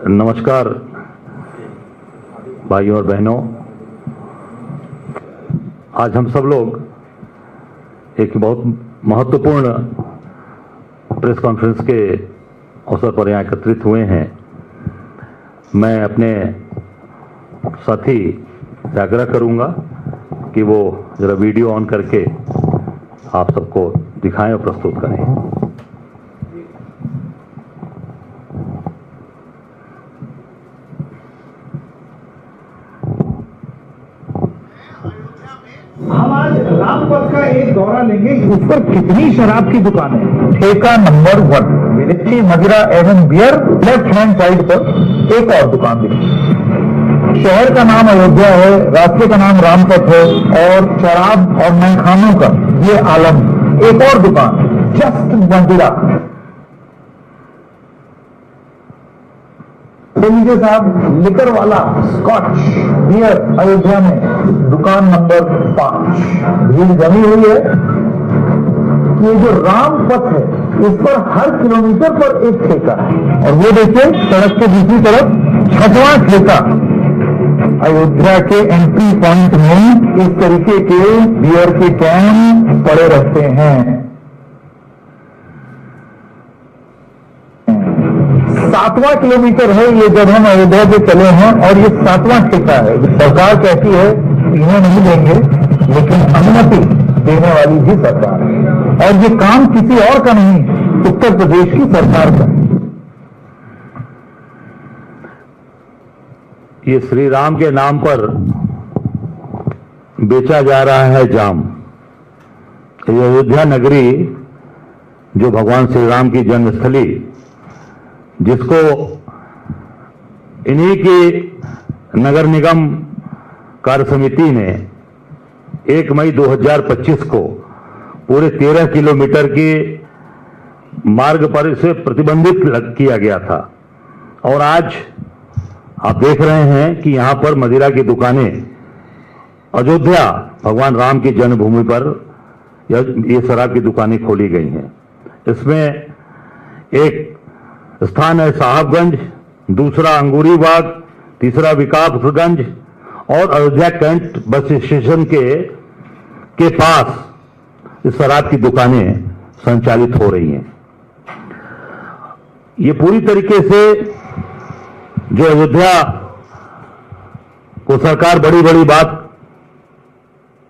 नमस्कार भाइयों और बहनों, आज हम सब लोग एक बहुत महत्वपूर्ण प्रेस कॉन्फ्रेंस के अवसर पर यहाँ एकत्रित हुए हैं। मैं अपने साथी से आग्रह करूँगा कि वो जरा वीडियो ऑन करके आप सबको दिखाएं और प्रस्तुत करें। हम आज रामपथ का एक दौरा लेंगे। उस पर कितनी शराब की दुकान है? ठेका नंबर 1 विदेशी मदिरा एवं बियर, लेफ्ट हैंड साइड पर एक और दुकान दिखी। शहर का नाम अयोध्या है, रास्ते का नाम रामपथ है और शराब और मैखानों का ये आलम। एक और दुकान जस्ट मदिरा। लीजिए साहब, लिकर वाला स्कॉच बियर अयोध्या में दुकान नंबर 5। भीड़ जमी हुई है। ये जो रामपथ है इस पर हर किलोमीटर पर एक ठेका है और वो देखिए सड़क के दूसरी तरफ 6वां ठेका। अयोध्या के एंट्री पॉइंट में इस तरीके के बियर के कैन पड़े रहते हैं। 7वां किलोमीटर है ये जब हम अयोध्या से चले हैं और ये 7वां ठेका है। सरकार कहती है पीने नहीं देंगे, लेकिन अनुमति देने वाली भी सरकार है और ये काम किसी और का नहीं, उत्तर प्रदेश की सरकार का है। ये श्री राम के नाम पर बेचा जा रहा है जाम। ये अयोध्या नगरी जो भगवान श्री राम की जन्मस्थली, जिसको इन्हीं की नगर निगम कार्य समिति ने 1 मई 2025 को पूरे 13 किलोमीटर के मार्ग पर इसे प्रतिबंधित किया गया था। और आज आप देख रहे हैं कि यहां पर मदिरा की दुकानें अयोध्या भगवान राम की जन्मभूमि पर ये शराब की दुकानें खोली गई हैं। इसमें एक स्थान है साहबगंज, दूसरा अंगूरी बाग, तीसरा विकासगंज और अयोध्या कैंट बस स्टेशन के पास इस शराब की दुकानें संचालित हो रही हैं। ये पूरी तरीके से जो अयोध्या को सरकार बड़ी बड़ी बात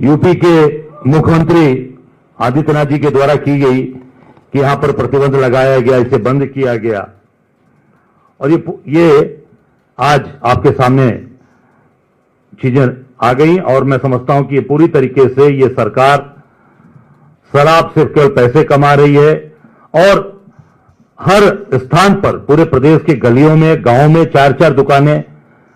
यूपी के मुख्यमंत्री आदित्यनाथ जी के द्वारा की गई कि यहां पर प्रतिबंध लगाया गया, इसे बंद किया गया और ये आज आपके सामने चीजें आ गई। और मैं समझता हूं कि ये पूरी तरीके से ये सरकार शराब से केवल पैसे कमा रही है और हर स्थान पर पूरे प्रदेश के गलियों में, गांवों में 4-4 दुकानें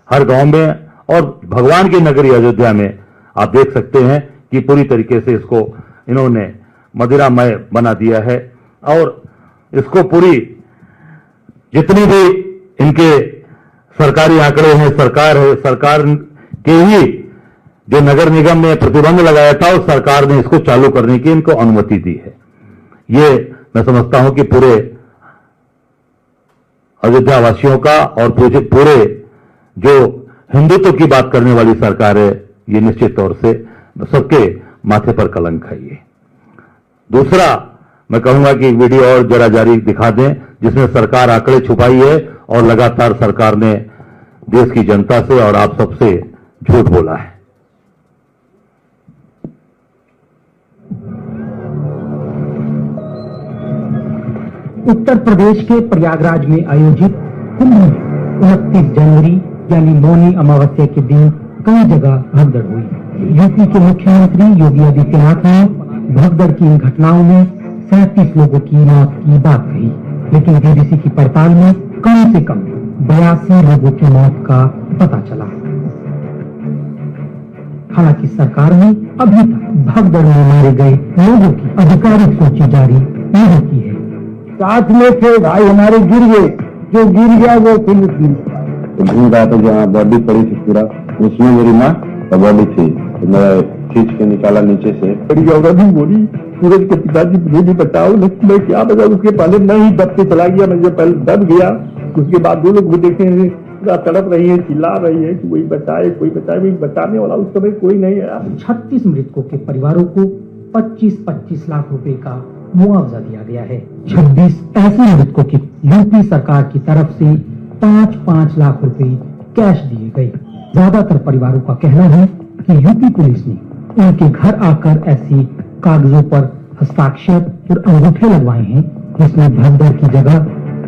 हर गांव में, और भगवान की नगरी अयोध्या में आप देख सकते हैं कि पूरी तरीके से इसको इन्होंने मदिरामय बना दिया है। और इसको पूरी जितनी भी इनके सरकारी आंकड़े हैं, सरकार के ही जो नगर निगम ने प्रतिबंध लगाया था उस सरकार ने इसको चालू करने की इनको अनुमति दी है। ये मैं समझता हूं कि पूरे अयोध्या वासियों का और पूरे जो हिंदुत्व की बात करने वाली सरकार है, ये निश्चित तौर से सबके माथे पर कलंक है। ये दूसरा मैं कहूंगा कि वीडियो और जरा जारी दिखा दें जिसमें सरकार आंकड़े छुपाई है और लगातार सरकार ने देश की जनता से और आप सबसे झूठ बोला है। उत्तर प्रदेश के प्रयागराज में आयोजित कुंभ में 29 जनवरी यानी मौनी अमावस्या के दिन कई जगह भगदड़ हुई। यूपी के मुख्यमंत्री योगी आदित्यनाथ ने भगदड़ की इन घटनाओं में 37 लोगों की मौत की बात कही, लेकिन बीबीसी की पड़ताल में कम से कम 82 लोगों की मौत का पता चला। हालांकि सरकार ने अभी तक भगदड़ में मारे गए लोगों की आधिकारिक सूची जारी नहीं की है। साथ में थे भाई हमारे गिर गए, जो गिर गया वो फिलिपीन घूम रहा था जहाँ बॉडी पड़ी थी पूरा, उसमें मेरी माँ का बॉडी थी, तो मैं खींच के निकाला नीचे से। बड़ी औरत भी बोली सूरज के पिताजी मुझे बताओ, मैं क्या बताऊं, उसके पहले मैं ही दब के चला गया। मैं जब पहले दब गया उसके बाद वो लोग भी देखे पूरा तड़प रही है, चिल्ला रही है कि कोई बचाए, भाई बचाने वाला उस समय कोई नहीं है। 36 मृतकों के परिवारों को 25-25 लाख रुपए का मुआवजा दिया गया है। 26 ऐसे मृतकों की यूपी सरकार की तरफ से 5-5 लाख रुपए कैश दिए गए। ज्यादातर परिवारों का कहना है कि यूपी पुलिस ने उनके घर आकर ऐसे कागजों पर हस्ताक्षर और अंगूठे लगवाए हैं जिसमें भगदड़ की जगह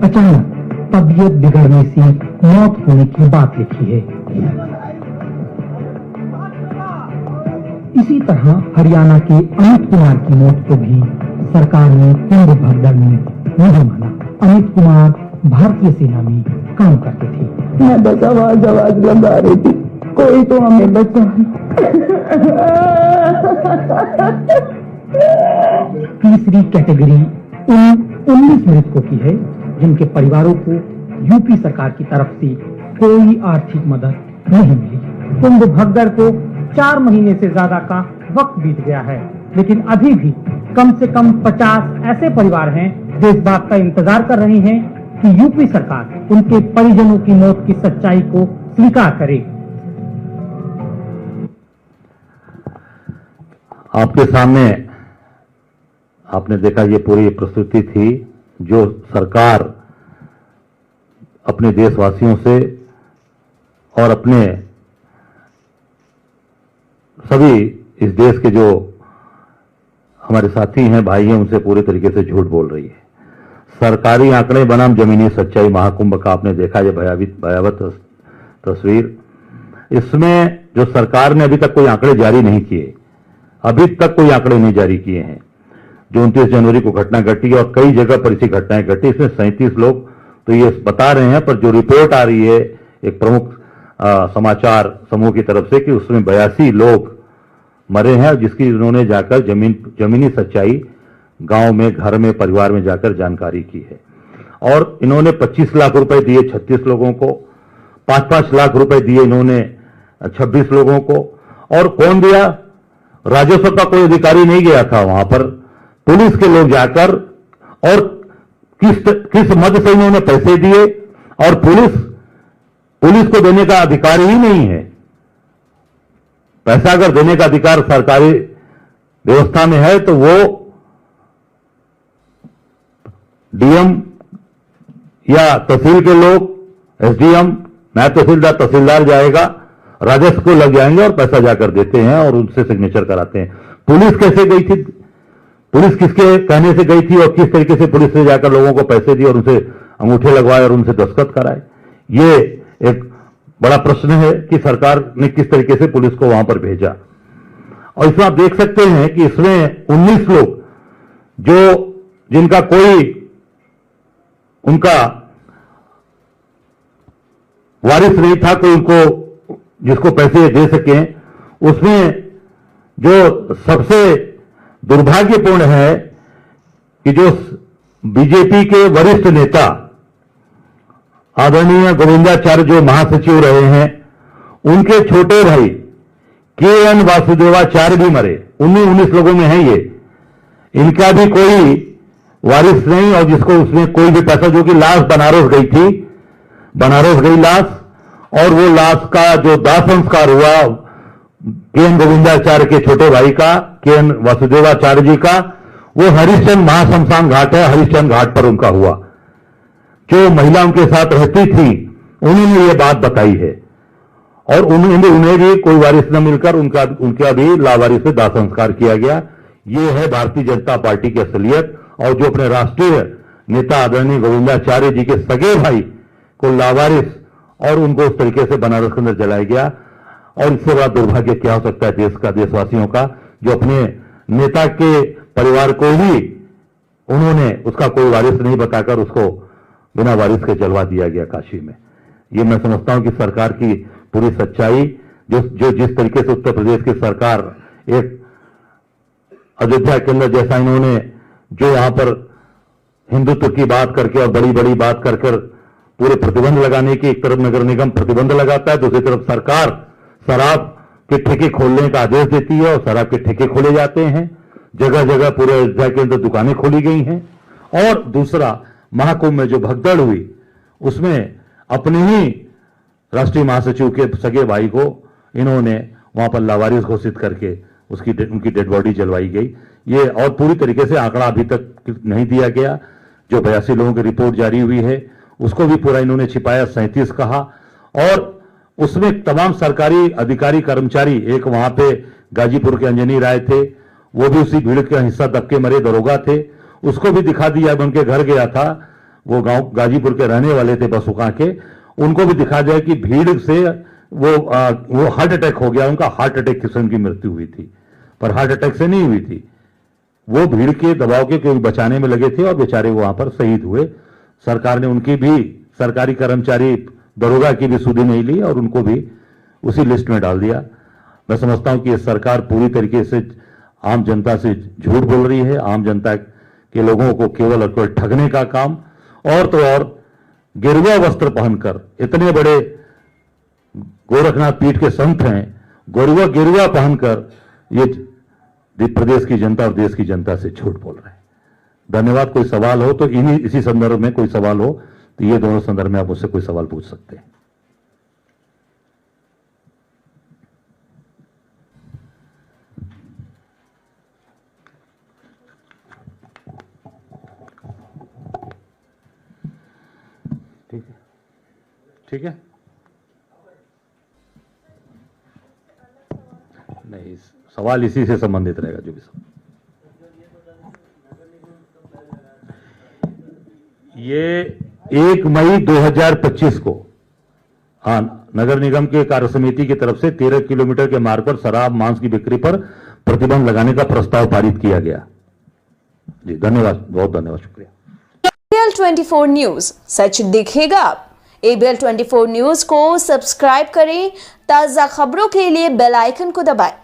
अचानक तबीयत बिगड़ने से मौत होने की बात लिखी है। इसी तरह हरियाणा के अमित कुमार की मौत को भी सरकार ने कुंभ भगदड़ में नहीं माना। अमित कुमार भारतीय सेना में काम करते थे। मैं बस आवाज लगा रही थी, कोई तो हमें बचाए। तीसरी कैटेगरी उन 19 मृतकों की है जिनके परिवारों को यूपी सरकार की तरफ से कोई आर्थिक मदद नहीं मिली। कुंभ भगदड़ को 4 महीने से ज्यादा का वक्त बीत गया है, लेकिन अभी भी कम से कम 50 ऐसे परिवार हैं जो इस बात का इंतजार कर रहे हैं कि यूपी सरकार उनके परिजनों की मौत की सच्चाई को स्वीकार करे। आपके सामने आपने देखा ये पूरी प्रस्तुति थी जो सरकार अपने देशवासियों से और अपने सभी इस देश के जो हमारे साथी हैं, भाई हैं, उनसे पूरी तरीके से झूठ बोल रही है। सरकारी आंकड़े बनाम जमीनी सच्चाई महाकुंभ का आपने देखा, ये भयावह तस्वीर। इसमें जो सरकार ने अभी तक कोई आंकड़े जारी नहीं किए, अभी तक कोई आंकड़े नहीं जारी किए हैं। जो 29 जनवरी को घटना घटी और कई जगह पर ऐसी घटनाएं घटी, इसमें 37 लोग तो ये बता रहे हैं, पर जो रिपोर्ट आ रही है एक प्रमुख समाचार समूह की तरफ से कि उसमें 82 लोग मरे हैं, जिसकी उन्होंने जाकर जमीनी सच्चाई गांव में, घर में, परिवार में जाकर जानकारी की है। और इन्होंने 25 लाख रुपए दिए 36 लोगों को, 5-5 लाख रुपए दिए इन्होंने 26 लोगों को। और कौन दिया? राजस्व का कोई अधिकारी नहीं गया था वहां पर, पुलिस के लोग जाकर, और किस मद से इन्होंने पैसे दिए। और पुलिस को देने का अधिकार ही नहीं है। पैसा अगर देने का अधिकार सरकारी व्यवस्था में है तो वो डीएम या तहसील के लोग, एसडीएम, नायब तहसीलदार, तहसीलदार जाएगा, राजस्व को लग जाएंगे और पैसा जाकर देते हैं और उनसे सिग्नेचर कराते हैं। पुलिस कैसे गई थी? पुलिस किसके कहने से गई थी और किस तरीके से पुलिस से जाकर लोगों को पैसे दिए और उनसे अंगूठे लगवाए और उनसे दस्तखत कराए? ये एक बड़ा प्रश्न है कि सरकार ने किस तरीके से पुलिस को वहां पर भेजा। और इसमें आप देख सकते हैं कि इसमें 19 लोग जिनका कोई उनका वारिस नहीं था, कोई उनको जिसको पैसे दे सके। उसमें जो सबसे दुर्भाग्यपूर्ण है कि जो बीजेपी के वरिष्ठ नेता आदरणीय गोविंदाचार्य जो महासचिव रहे हैं, उनके छोटे भाई के.एन. वासुदेवाचार्य भी मरे। 19 लोगों में है ये, इनका भी कोई वारिस नहीं, और जिसको उसमें कोई भी पैसा, जो कि लाश बनारस गई थी, बनारस गई लाश, और वो लाश का जो दाह संस्कार हुआ के.एन. गोविंदाचार्य के छोटे भाई का, के.एन. वासुदेवाचार्य जी का, वो हरिश्चंद्र महाशमशान घाट है, हरिश्चंद्र घाट पर उनका हुआ। जो महिला उनके साथ रहती थी उन्होंने ये बात बताई है, और उन्हें भी कोई वारिस न मिलकर उनका भी लावारिस से दाह संस्कार किया गया। ये है भारतीय जनता पार्टी की असलियत। और जो अपने राष्ट्रीय नेता आदरणीय गोविंदाचार्य जी के सगे भाई को लावारिस और उनको उस तरीके से बनारस के अंदर जलाया गया। और इससे बड़ा दुर्भाग्य क्या हो सकता है देश का, देशवासियों का, जो अपने नेता के परिवार को ही उन्होंने उसका कोई वारिस नहीं बताकर उसको बिना वारिस के जलवा दिया गया काशी में। ये मैं समझता हूं कि सरकार की पूरी सच्चाई, जो जिस तरीके से उत्तर प्रदेश की सरकार एक अयोध्या के अंदर जैसा इन्होंने जो यहां पर हिंदुत्व की बात करके और बड़ी बड़ी बात कर पूरे प्रतिबंध लगाने की, एक तरफ नगर निगम प्रतिबंध लगाता है, दूसरी तरफ सरकार शराब के ठेके खोलने का आदेश देती है और शराब के ठेके खोले जाते हैं। जगह जगह पूरे अयोध्या के अंदर दुकानें खोली गई हैं। और दूसरा, महाकुंभ में जो भगदड़ हुई उसमें अपने ही राष्ट्रीय महासचिव के सगे भाई को इन्होंने वहां पर लावारिस घोषित करके उनकी डेड बॉडी जलवाई गई। ये और पूरी तरीके से आंकड़ा अभी तक नहीं दिया गया। जो 82 लोगों की रिपोर्ट जारी हुई है उसको भी पूरा इन्होंने छिपाया, 37 कहा। और उसमें तमाम सरकारी अधिकारी कर्मचारी, एक वहां पे गाजीपुर के अंजनी राय थे, वो भी उसी भीड़ का हिस्सा दबके मरे दरोगा थे, उसको भी दिखा दिया। उनके घर गया था, वो गांव गाजीपुर के रहने वाले थे बसुका के, उनको भी दिखा दिया कि भीड़ से वो हार्ट अटैक हो गया, उनका हार्ट अटैक किस्म की मृत्यु हुई थी, पर हार्ट अटैक से नहीं हुई थी, वो भीड़ के दबाव के क्योंकि बचाने में लगे थे और बेचारे वहां पर शहीद हुए। सरकार ने उनकी भी, सरकारी कर्मचारी दरोगा की भी सुधि नहीं ली और उनको भी उसी लिस्ट में डाल दिया। मैं समझता हूं कि ये सरकार पूरी तरीके से आम जनता से झूठ बोल रही है, आम जनता के लोगों को केवल और केवल ठगने का काम। और तो और गेरुआ वस्त्र पहनकर, इतने बड़े गोरखनाथ पीठ के संत हैं, गेरुआ पहनकर ये प्रदेश की जनता और देश की जनता से झूठ बोल रहे हैं। धन्यवाद। कोई सवाल हो तो इसी संदर्भ में कोई सवाल हो तो ये दोनों संदर्भ में आप मुझसे कोई सवाल पूछ सकते हैं। ठीक है, ठीक है। नहीं, सवाल इसी से संबंधित रहेगा जो भी सब। ये 1 मई 2025 को नगर निगम के कार्य समिति की तरफ से 13 किलोमीटर के मार्ग पर शराब मांस की बिक्री पर प्रतिबंध लगाने का प्रस्ताव पारित किया गया। जी धन्यवाद, बहुत धन्यवाद, शुक्रिया। ABL 24 न्यूज, सच दिखेगा। ABL 24 न्यूज को सब्सक्राइब करें, ताजा खबरों के लिए बेल आइकन को दबाएं।